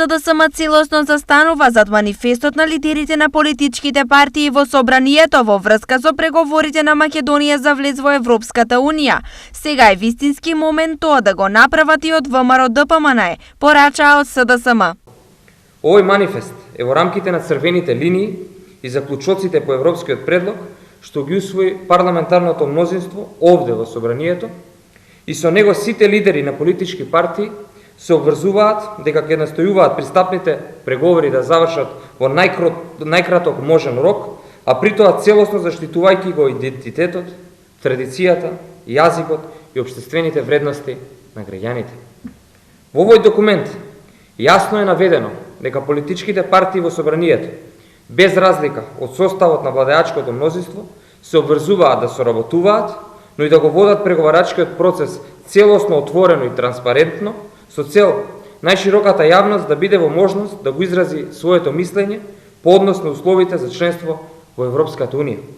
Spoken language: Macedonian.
СДСМ целосно застанува зад манифестот на лидерите на политичките партии во собранието во врска со преговорите на Македонија за влез во Европската Унија. Сега е вистински момент тоа да го направат и од ВМРО ДПМН, порачаа од СДСМ. Овој манифест е во рамките на црвените линии и заклучоците по европскиот предлог што ги усвои парламентарното мнозинство овде во собранието и со него сите лидери на политички партии се обврзуваат дека ќе настојуваат пристапните преговори да завршат во најкраток можен рок, а при тоа целосно заштитувајќи го идентитетот, традицијата, јазикот и општествените вредности на граѓаните. Во овој документ јасно е наведено дека политичките партии во собранието, без разлика од составот на владеачкото мнозинство, се обврзуваат да соработуваат, но и да го водат преговарачкиот процес целосно отворено и транспарентно, со цел најшироката јавност да биде во можност да го изрази своето мислење по однос на условите за членство во Европската Унија.